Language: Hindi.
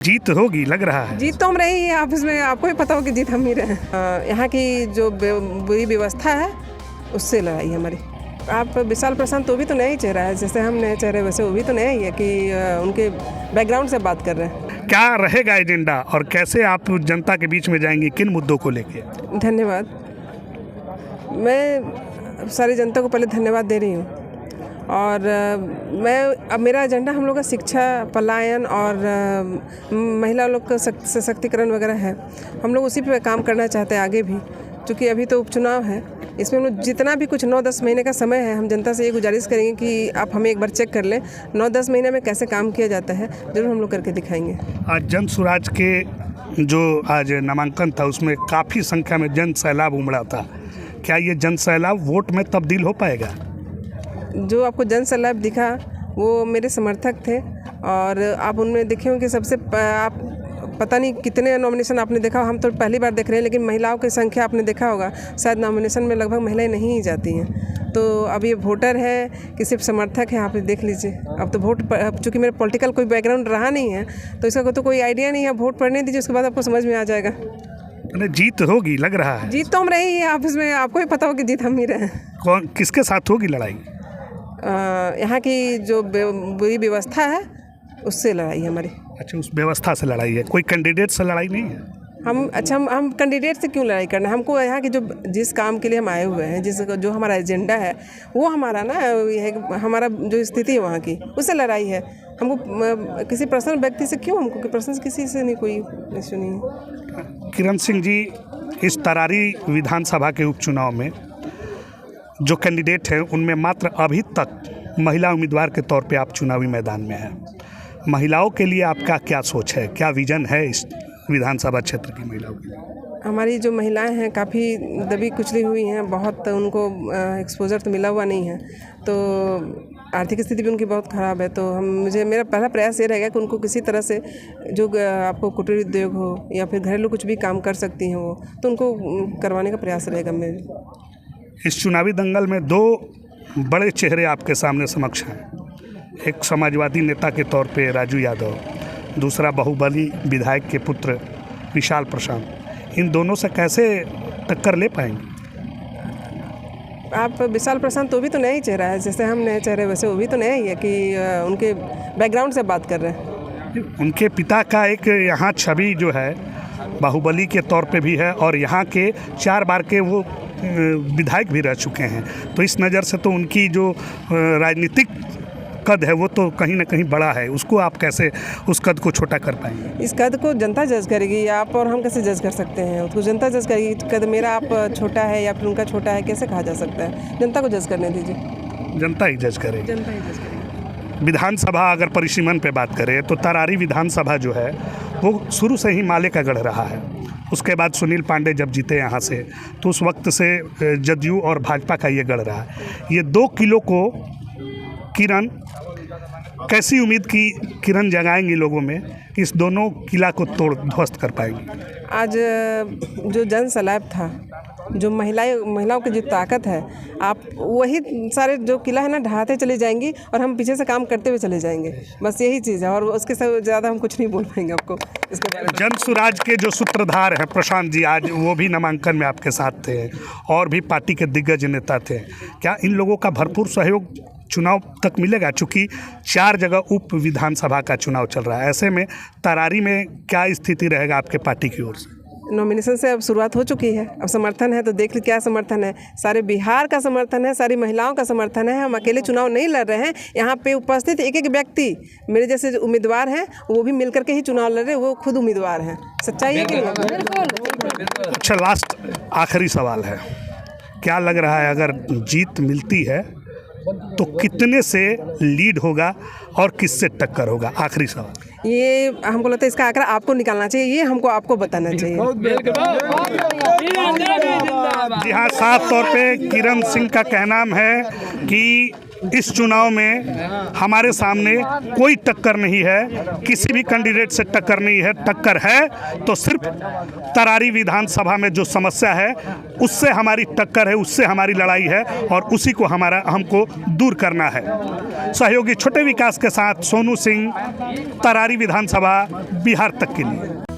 जीत होगी लग रहा है। जीत तो हम रही है, ऑफिस में आपको ही पता हो कि जीत हम ही रहे हैं। यहाँ की जो बुरी व्यवस्था है उससे लड़ाई है हमारी। आप विशाल प्रशांत तो भी तो नया ही चेहरा है, जैसे हम नए चेहरे वैसे वो भी तो नया ही है कि उनके बैकग्राउंड से बात कर रहे हैं। क्या रहेगा एजेंडा और कैसे आप जनता के बीच में जाएंगे, किन मुद्दों को लेके? धन्यवाद। मैं सारी जनता को पहले धन्यवाद दे रही हूँ और अब मेरा एजेंडा हम लोग का शिक्षा, पलायन और महिला लोग का सशक्तिकरण वगैरह है। हम लोग उसी पे काम करना चाहते हैं आगे भी, क्योंकि अभी तो उपचुनाव है। इसमें हम लोग जितना भी कुछ 9-10 महीने का समय है, हम जनता से ये गुजारिश करेंगे कि आप हमें एक बार चेक कर लें 9-10 महीने में कैसे काम किया जाता है, ज़रूर हम लोग करके दिखाएंगे। आज जन स्वराज के जो आज नामांकन था उसमें काफ़ी संख्या में जन सैलाब उमड़ा था। क्या ये जन सैलाब वोट में तब्दील हो पाएगा? जो आपको जन सैलाब दिखा वो मेरे समर्थक थे और आप उनमें देखे होंगे सबसे आप पता नहीं कितने नॉमिनेशन आपने देखा, हम तो पहली बार देख रहे हैं, लेकिन महिलाओं की संख्या आपने देखा होगा, शायद नॉमिनेशन में लगभग महिलाएं नहीं ही जाती हैं। तो अब ये वोटर है कि सिर्फ समर्थक है, आप देख लीजिए। अब तो वोट चूँकि मेरा पॉलिटिकल कोई बैकग्राउंड रहा नहीं है तो इसका तो कोई आइडिया नहीं है। वोट पढ़ने दीजिए, उसके बाद आपको समझ में आ जाएगा। जीत होगी लग रहा है। जीत तो हम रही है, ऑफिस में आपको ही पता हो कि जीत हम ही रहे हैं। कौन किसके साथ होगी लड़ाई? यहाँ की जो बुरी व्यवस्था है उससे लड़ाई है हमारी। अच्छा, उस व्यवस्था से लड़ाई है, कोई कैंडिडेट से लड़ाई नहीं है? हम कैंडिडेट से क्यों लड़ाई करना है? हमको यहाँ के जिस काम के लिए हम आए हुए हैं, जो हमारा एजेंडा है वो हमारा ना यह हमारा जो स्थिति है वहाँ की, उससे लड़ाई है। हमको किसी पर्सनल व्यक्ति से क्यों, हमको पर्सनल किसी से नहीं कोई इशू नहीं है। किरण सिंह जी, इस तरारी विधानसभा के उपचुनाव में जो कैंडिडेट हैं उनमें मात्र अभी तक महिला उम्मीदवार के तौर पे आप चुनावी मैदान में हैं। महिलाओं के लिए आपका क्या सोच है, क्या विजन है इस विधानसभा क्षेत्र की महिलाओं के लिए? हमारी जो महिलाएं हैं काफ़ी दबी कुचली हुई हैं, बहुत उनको एक्सपोजर तो मिला हुआ नहीं है, तो आर्थिक स्थिति भी उनकी बहुत ख़राब है। तो मेरा पहला प्रयास ये रहेगा कि उनको किसी तरह से जो आपको कुटीर उद्योग हो या फिर घरेलू कुछ भी काम कर सकती हैं वो, तो उनको करवाने का प्रयास रहेगा मेरे। इस चुनावी दंगल में दो बड़े चेहरे आपके सामने समक्ष हैं। एक समाजवादी नेता के तौर पे राजू यादव, दूसरा बाहुबली विधायक के पुत्र विशाल प्रशांत। इन दोनों से कैसे टक्कर ले पाएंगे? आप विशाल प्रशांत तो भी तो नया ही चेहरा है, जैसे हम नए चेहरे वैसे वो भी तो नया ही है कि उनके बैकग्राउंड से बात कर रहे हैं। उनके पिता का एक यहाँ छवि जो है बाहुबली के तौर पे भी है और यहाँ के 4 बार के वो विधायक भी रह चुके हैं, तो इस नज़र से तो उनकी जो राजनीतिक कद है वो तो कहीं ना कहीं बड़ा है। उसको आप कैसे उस कद को छोटा कर पाएंगे? इस कद को जनता जज करेगी, आप और हम कैसे जज कर सकते हैं? उसको जनता जज करेगी। कद मेरा आप छोटा है या फिर उनका छोटा है, कैसे कहा जा सकता है? जनता को जज करने दीजिए। जनता ही जज करेगी। जनता ही जज करेगी। विधानसभा अगर परिसीमन पे बात करें तो तरारी विधानसभा जो है वो शुरू से ही माले का गढ़ रहा है। उसके बाद सुनील पांडे जब जीते यहाँ से तो उस वक्त से जदयू और भाजपा का ये गढ़ रहा है। ये 2 किलो को किरण कैसी उम्मीद की किरण जगाएंगी लोगों में कि इस दोनों किला को तोड़ ध्वस्त कर पाएंगी? आज जो जन सैलाब था, जो महिलाओं की जो ताकत है, आप वही सारे जो किला है ना ढहाते चले जाएंगी और हम पीछे से काम करते हुए चले जाएंगे। बस यही चीज़ है और उसके से ज़्यादा हम कुछ नहीं बोल पाएंगे आपको इसके बारे में। जन स्वराज के जो सूत्रधार हैं प्रशांत जी, आज वो भी नामांकन में आपके साथ थे और भी पार्टी के दिग्गज नेता थे। क्या इन लोगों का भरपूर सहयोग चुनाव तक मिलेगा? चूँकि 4 जगह उप विधानसभा का चुनाव चल रहा है, ऐसे में तरारी में क्या स्थिति रहेगा आपके पार्टी की ओर से? नॉमिनेशन से अब शुरुआत हो चुकी है, अब समर्थन है तो देख ली क्या समर्थन है। सारे बिहार का समर्थन है, सारी महिलाओं का समर्थन है। हम अकेले चुनाव नहीं लड़ रहे हैं, यहाँ पे उपस्थित एक व्यक्ति मेरे जैसे उम्मीदवार हैं वो भी मिलकर के ही चुनाव लड़ रहे हैं, वो खुद उम्मीदवार हैं। सच्चाई है कि नहीं? अच्छा, लास्ट आखिरी सवाल है, क्या लग रहा है अगर जीत मिलती है तो कितने से लीड होगा और किससे टक्कर होगा? आखिरी सवाल ये हमको लगता है इसका आंकड़ा आपको निकालना चाहिए, ये हमको आपको बताना चाहिए। जी हाँ, साफ तौर पे किरण सिंह का कहना है कि इस चुनाव में हमारे सामने कोई टक्कर नहीं है, किसी भी कैंडिडेट से टक्कर नहीं है। टक्कर है तो सिर्फ तरारी विधानसभा में जो समस्या है उससे हमारी टक्कर है, उससे हमारी लड़ाई है और उसी को हमको दूर करना है। सहयोगी छोटे विकास के साथ सोनू सिंह, तरारी विधानसभा, बिहार तक के लिए।